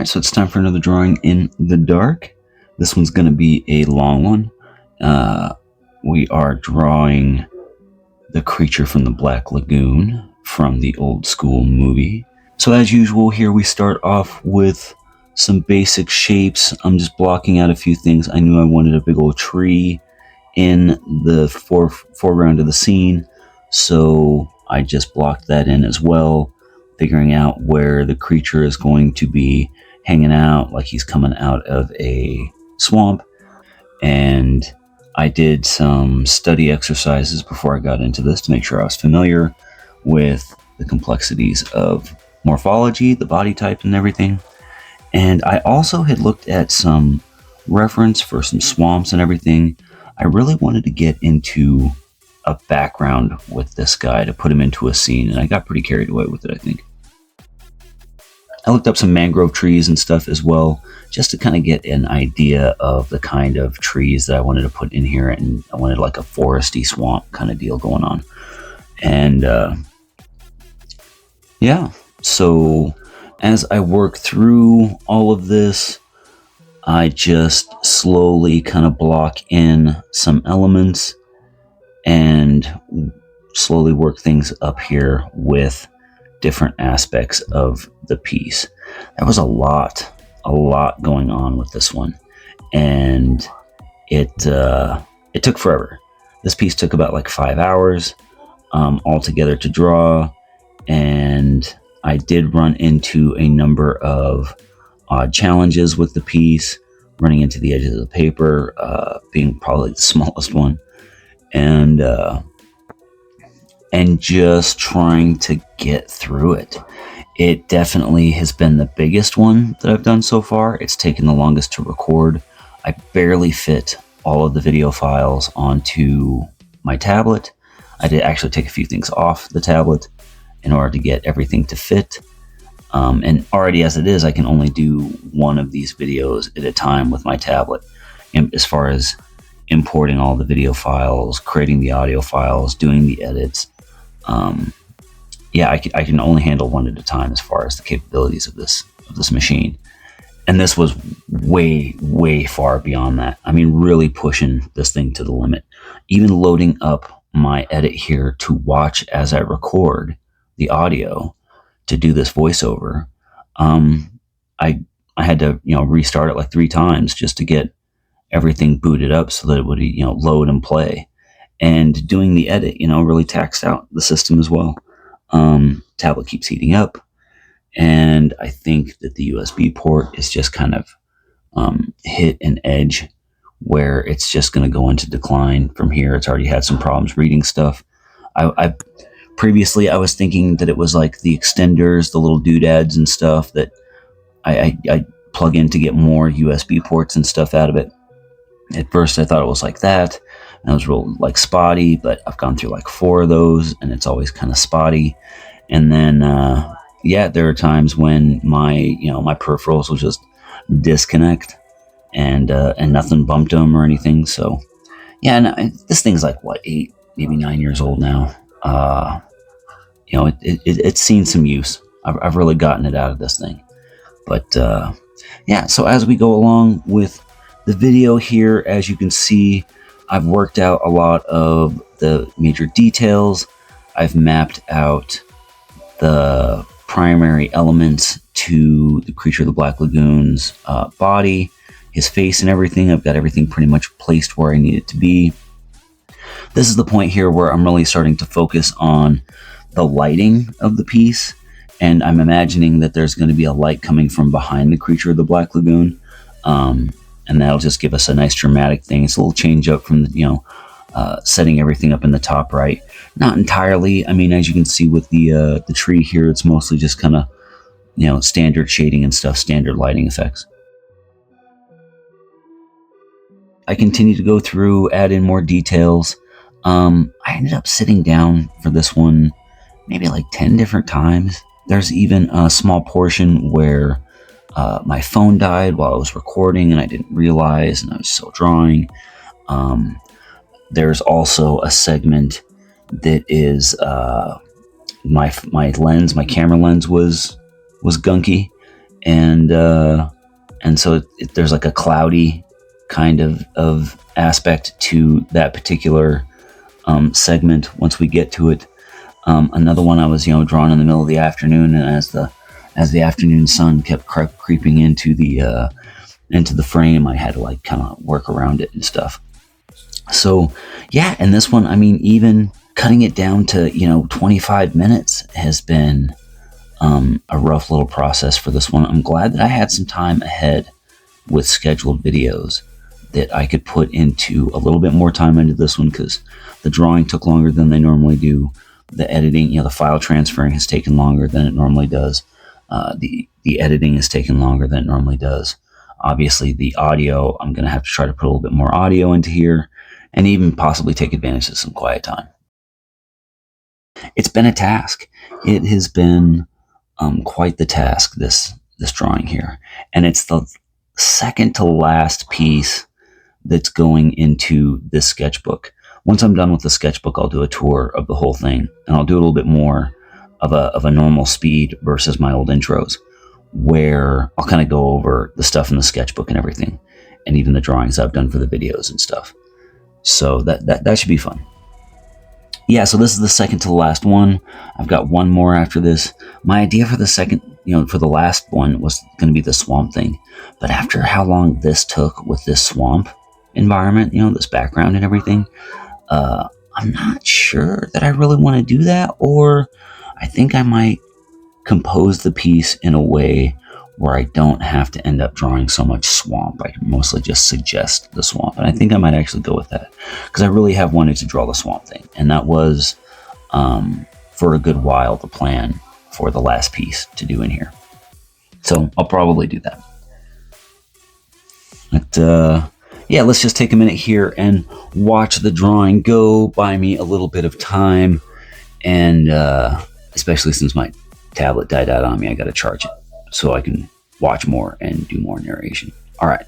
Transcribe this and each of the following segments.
Alright, so it's time for another drawing in the dark. This one's going to be a long one. We are drawing the creature from the Black Lagoon from the old school movie. So as usual, here we start off with some basic shapes. I'm just blocking out a few things. I knew I wanted a big old tree in the foreground of the scene, so I just blocked that in as well, figuring out where the creature is going to be hanging out, like he's coming out of a swamp. And I did some study exercises before I got into this to make sure I was familiar with the complexities of morphology, the body type and everything. And I also had looked at some reference for some swamps and everything. I really wanted to get into a background with this guy to put him into a scene, and I got pretty carried away with it, I think. I looked up some mangrove trees and stuff as well, just to kind of get an idea of the kind of trees that I wanted to put in here, and I wanted like a foresty swamp kind of deal going on. And yeah, so as I work through all of this, I just slowly kind of block in some elements and slowly work things up here with different aspects of the piece. There was a lot going on with this one, and it took forever. This piece took about like 5 hours altogether to draw, and I did run into a number of odd challenges with the piece, running into the edges of the paper, being probably the smallest one, and just trying to get through it. It definitely has been the biggest one that I've done so far. It's taken the longest to record. I barely fit all of the video files onto my tablet. I did actually take a few things off the tablet in order to get everything to fit. And already as it is, I can only do one of these videos at a time with my tablet. And as far as importing all the video files, creating the audio files, doing the edits, I can only handle one at a time as far as the capabilities of this machine. And this was way far beyond that. I mean, really pushing this thing to the limit. Even loading up my edit here to watch as I record the audio to do this voiceover, I had to restart it like 3 times just to get everything booted up so that it would load and play. And doing the edit really taxed out the system as well. Tablet keeps heating up, and I think that the USB port is just kind of hit an edge where it's just going to go into decline from here. It's already had some problems reading stuff. Previously, I was thinking that it was like the extenders, the little doodads and stuff that I plug in to get more USB ports and stuff out of it. At first, I thought it was like that, and it was real like spotty, but I've gone through like 4 of those, and it's always kind of spotty. And then, there are times when my peripherals will just disconnect, and nothing bumped them or anything. So, this thing's like 8, maybe 9 years old now. It's seen some use. I've really gotten it out of this thing. But so as we go along with the video here, as you can see, I've worked out a lot of the major details. I've mapped out the primary elements to the creature of the Black Lagoon's body, his face and everything. I've got everything pretty much placed where I need it to be. This is the point here where I'm really starting to focus on the lighting of the piece, and I'm imagining that there's going to be a light coming from behind the creature of the Black Lagoon, and that'll just give us a nice dramatic thing. It's a little change up from setting everything up in the top right. Not entirely. I mean, as you can see with the tree here, it's mostly just kind of standard shading and stuff, standard lighting effects. I continue to go through, add in more details. I ended up sitting down for this one maybe like 10 different times. There's even a small portion where my phone died while I was recording and I didn't realize, and I was still drawing. There's also a segment that is my lens, my camera lens was gunky, and so there's like a cloudy kind of aspect to that particular segment once we get to it. Another one I was drawing in the middle of the afternoon, and as the afternoon sun kept creeping into the frame, I had to like kind of work around it and stuff. So yeah, and this one, I mean, even cutting it down to 25 minutes has been a rough little process for this one. I'm glad that I had some time ahead with scheduled videos that I could put into a little bit more time into this one, because the drawing took longer than they normally do. The editing, the file transferring has taken longer than it normally does. The editing has taken longer than it normally does. Obviously, the audio, I'm going to have to try to put a little bit more audio into here, and even possibly take advantage of some quiet time. It's been a task. It has been quite the task, this drawing here. And it's the second to last piece that's going into this sketchbook. Once I'm done with the sketchbook, I'll do a tour of the whole thing, and I'll do a little bit more of a normal speed versus my old intros, where I'll kind of go over the stuff in the sketchbook and everything, and even the drawings I've done for the videos and stuff. So that should be fun. Yeah, so this is the second to the last one. I've got one more after this. My idea for the second, for the last one was going to be the swamp thing. But after how long this took with this swamp environment, this background and everything, I'm not sure that I really want to do that, or I think I might compose the piece in a way where I don't have to end up drawing so much swamp. I can mostly just suggest the swamp, and I think I might actually go with that, because I really have wanted to draw the swamp thing, and that was for a good while the plan for the last piece to do in here. So I'll probably do that. But yeah, let's just take a minute here and watch the drawing go. Buy me a little bit of time, and especially since my tablet died out on me, I got to charge it so I can watch more and do more narration. All right.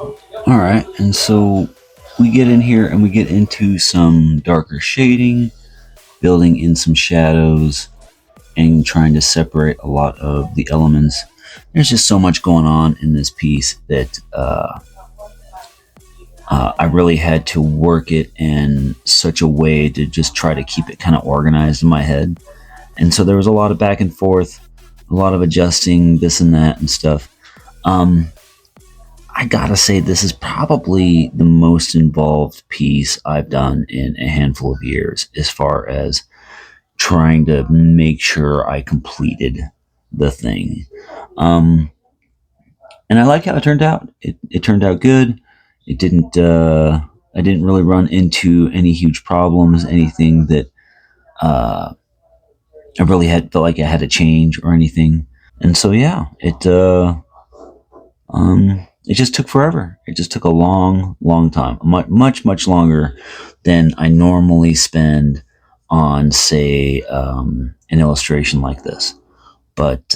All right, and so we get in here and we get into some darker shading, building in some shadows, and trying to separate a lot of the elements. There's just so much going on in this piece that I really had to work it in such a way to just try to keep it kind of organized in my head. And so there was a lot of back and forth, a lot of adjusting this and that and stuff. Um, I gotta say, this is probably the most involved piece I've done in a handful of years as far as trying to make sure I completed the thing. Um, and I like how it turned out. It turned out good. It didn't. I didn't really run into any huge problems, anything that I really had felt like I had to change or anything. And so yeah, it just took forever. It just took a long, long time, much longer than I normally spend on, say, an illustration like this. But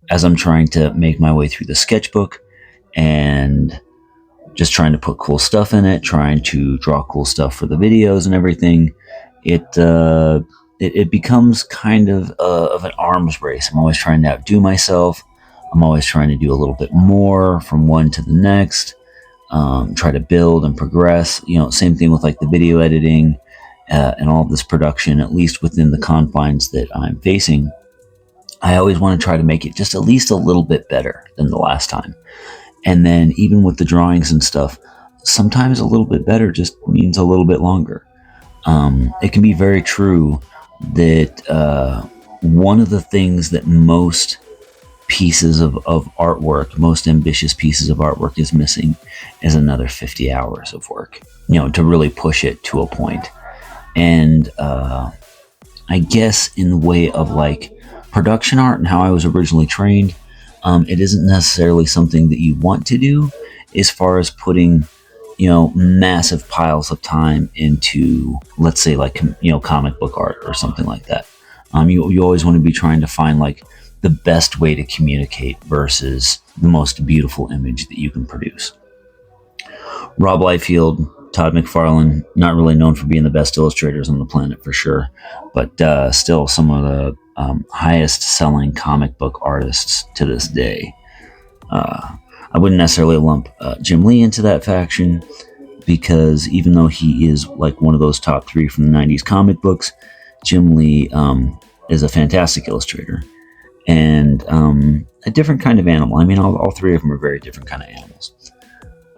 as I'm trying to make my way through the sketchbook and just trying to put cool stuff in it, trying to draw cool stuff for the videos and everything, it becomes kind of an arms race. I'm always trying to outdo myself. I'm always trying to do a little bit more from one to the next. Try to build and progress. Same thing with like the video editing and all of this production, at least within the confines that I'm facing. I always want to try to make it just at least a little bit better than the last time. And then even with the drawings and stuff, sometimes a little bit better just means a little bit longer. It can be very true that one of the things that most pieces of artwork, most ambitious pieces of artwork is missing is another 50 hours of work, to really push it to a point. And I guess in the way of like production art and how I was originally trained, it isn't necessarily something that you want to do as far as putting, massive piles of time into, let's say, like, comic book art or something like that. You always want to be trying to find like the best way to communicate versus the most beautiful image that you can produce. Rob Liefeld, Todd McFarlane, not really known for being the best illustrators on the planet for sure, but still some of the highest selling comic book artists to this day. I wouldn't necessarily lump Jim Lee into that faction because even though he is like one of those top three from the 90s comic books, Jim Lee is a fantastic illustrator and a different kind of animal. I mean, all three of them are very different kind of animals.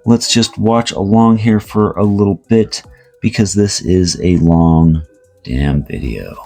Let's just watch along here for a little bit because this is a long damn video.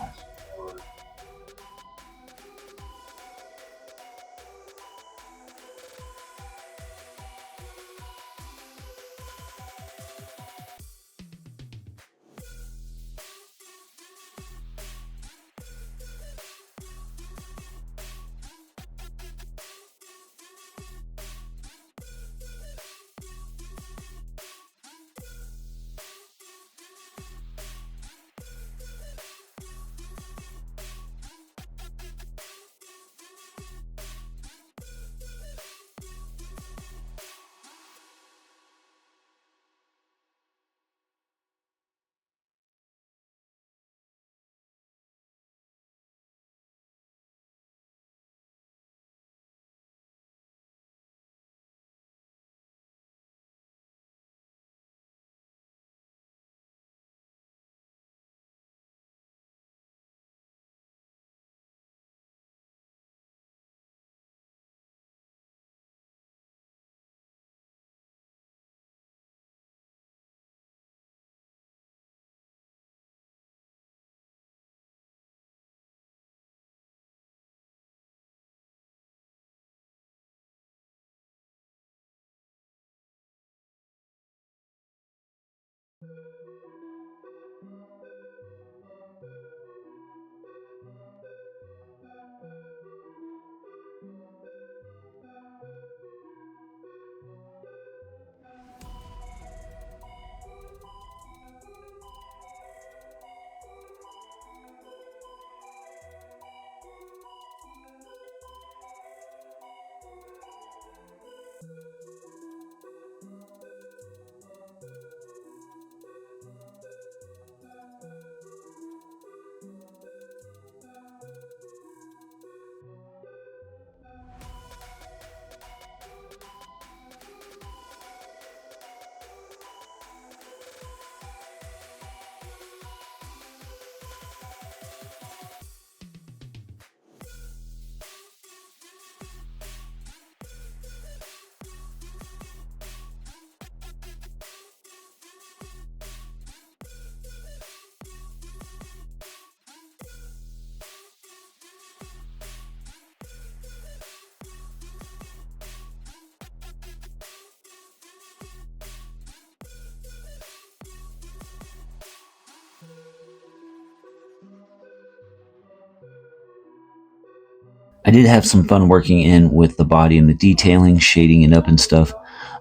I did have some fun working in with the body and the detailing, shading it up and stuff.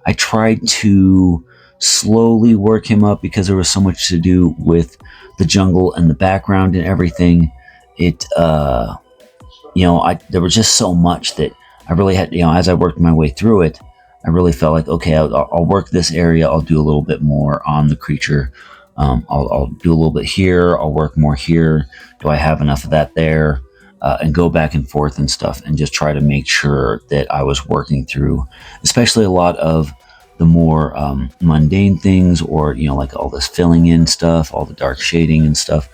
I tried to slowly work him up because there was so much to do with the jungle and the background and everything. It, there was just so much that I really had, as I worked my way through it, I really felt like, okay, I'll work this area. I'll do a little bit more on the creature. I'll do a little bit here. I'll work more here. Do I have enough of that there? And go back and forth and stuff, and just try to make sure that I was working through, especially a lot of the more mundane things, or like all this filling in stuff, all the dark shading and stuff.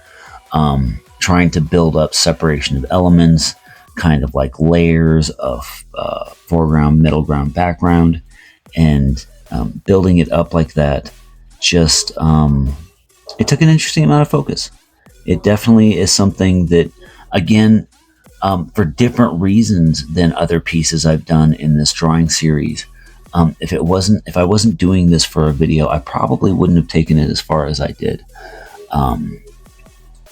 Trying to build up separation of elements, kind of like layers of foreground, middle ground, background, and building it up like that. Just it took an interesting amount of focus. It definitely is something that, again, for different reasons than other pieces I've done in this drawing series. If I wasn't doing this for a video, I probably wouldn't have taken it as far as I did.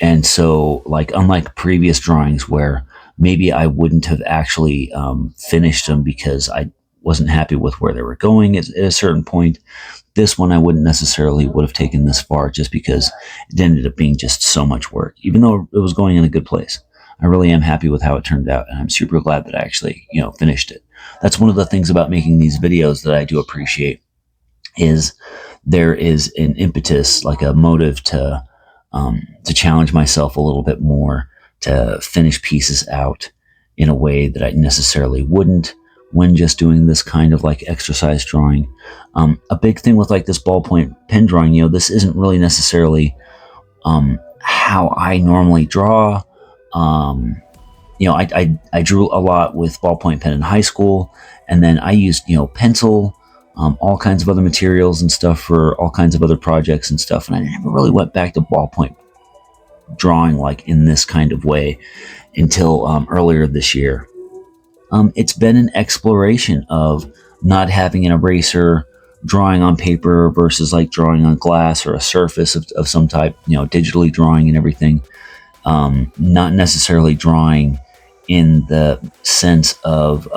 And so, like, unlike previous drawings where maybe I wouldn't have actually finished them because I wasn't happy with where they were going at a certain point, this one I wouldn't necessarily would have taken this far, just because it ended up being just so much work, even though it was going in a good place. I really am happy with how it turned out, and I'm super glad that I actually, finished it. That's one of the things about making these videos that I do appreciate, is there is an impetus, like a motive to challenge myself a little bit more, to finish pieces out in a way that I necessarily wouldn't when just doing this kind of like exercise drawing. A big thing with like this ballpoint pen drawing, this isn't really necessarily how I normally draw. I drew a lot with ballpoint pen in high school, and then I used, pencil, all kinds of other materials and stuff for all kinds of other projects and stuff. And I never really went back to ballpoint drawing like in this kind of way until earlier this year. It's been an exploration of not having an eraser, drawing on paper versus like drawing on glass or a surface of some type, digitally drawing and everything. Not necessarily drawing in the sense of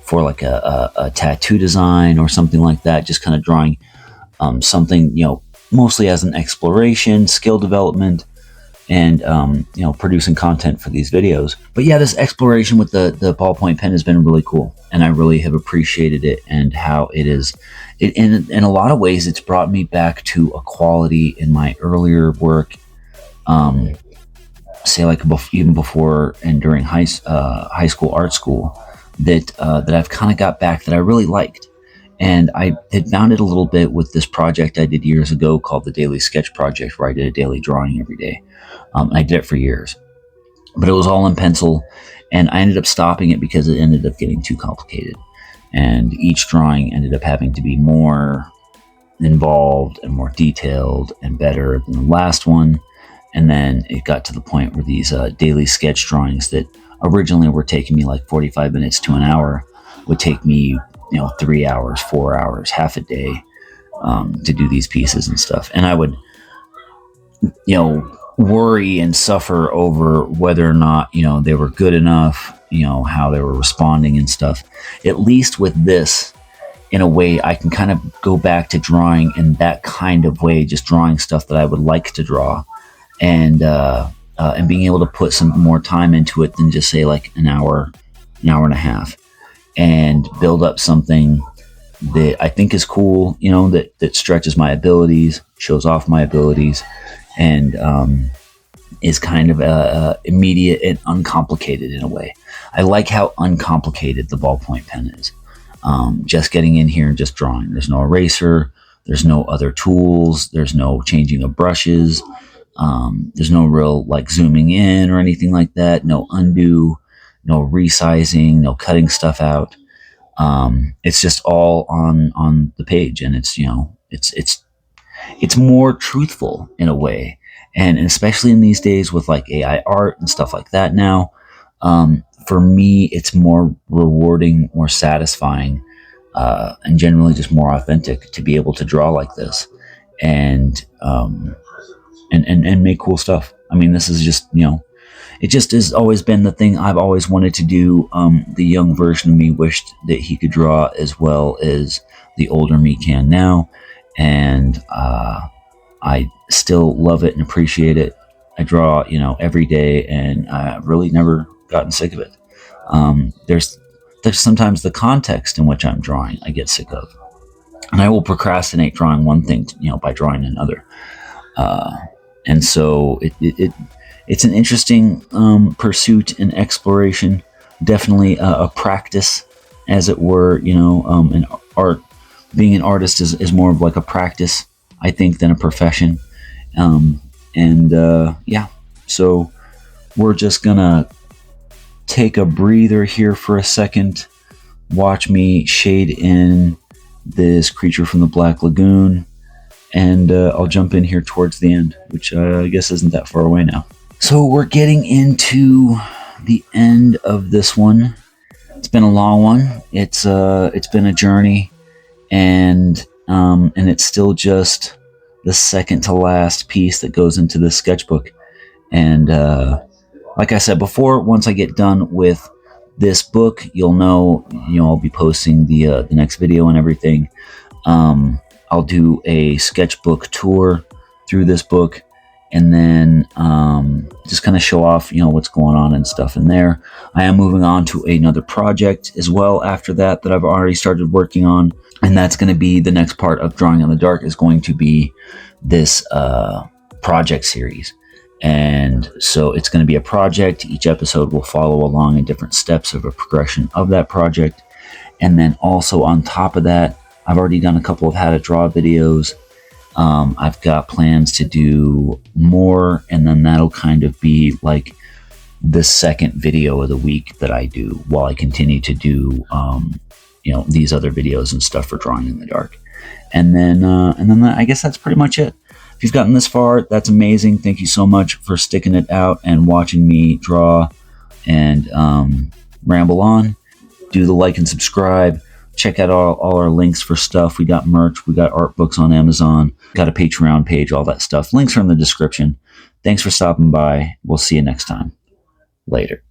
for like a tattoo design or something like that, just kind of drawing something, mostly as an exploration, skill development, and producing content for these videos. But yeah, this exploration with the ballpoint pen has been really cool, and I really have appreciated it, and how it is, in a lot of ways, it's brought me back to a quality in my earlier work, say like even before and during high school art school, that I've kind of got back, that I really liked. And I had found it a little bit with this project I did years ago called the Daily Sketch Project, where I did a daily drawing every day. I did it for years, but it was all in pencil, and I ended up stopping it because it ended up getting too complicated, and each drawing ended up having to be more involved and more detailed and better than the last one. And then it got to the point where these daily sketch drawings that originally were taking me like 45 minutes to an hour would take me 3 hours, 4 hours, half a day to do these pieces and stuff. And I would worry and suffer over whether or not they were good enough, how they were responding and stuff. At least with this, in a way, I can kind of go back to drawing in that kind of way, just drawing stuff that I would like to draw, and being able to put some more time into it than just say like an hour and a half, and build up something that I think is cool, that stretches my abilities, shows off my abilities, and is kind of immediate and uncomplicated in a way. I like how uncomplicated the ballpoint pen is. Just getting in here and just drawing. There's no eraser. There's no other tools. There's no changing of brushes. There's no real like zooming in or anything like that. No undo, no resizing, no cutting stuff out. It's just all on the page, and it's more truthful in a way. And especially in these days with like AI art and stuff like that now, for me, it's more rewarding, more satisfying, and generally just more authentic to be able to draw like this, and make cool stuff. I mean, this is just, it just has always been the thing I've always wanted to do. The young version of me wished that he could draw as well as the older me can now, and I still love it and appreciate it. I draw, every day, and I've really never gotten sick of it. There's sometimes the context in which I'm drawing I get sick of, and I will procrastinate drawing one thing, by drawing another. And so it's an interesting pursuit and exploration. Definitely a practice, as it were. An art. Being an artist is more of like a practice, I think, than a profession. Yeah, so we're just gonna take a breather here for a second. Watch me shade in this creature from the Black Lagoon, and I'll jump in here towards the end, which I guess isn't that far away now. So we're getting into the end of this one. It's been a long one. It's been a journey, and it's still just the second to last piece that goes into this sketchbook. And like I said before, once I get done with this book, you'll know, I'll be posting the next video and everything. I'll do a sketchbook tour through this book, and then just kind of show off, what's going on and stuff in there. I am moving on to another project as well after that I've already started working on, and that's going to be the next part of Drawing in the Dark, is going to be this project series. And so it's going to be a project. Each episode will follow along in different steps of a progression of that project. And then also on top of that, I've already done a couple of how to draw videos. I've got plans to do more, and then that'll kind of be like the second video of the week that I do while I continue to do, these other videos and stuff for Drawing in the Dark. And then I guess that's pretty much it. If you've gotten this far, that's amazing. Thank you so much for sticking it out and watching me draw and ramble on. Do the like and subscribe. Check out all our links for stuff. We got merch. We got art books on Amazon. Got a Patreon page, all that stuff. Links are in the description. Thanks for stopping by. We'll see you next time. Later.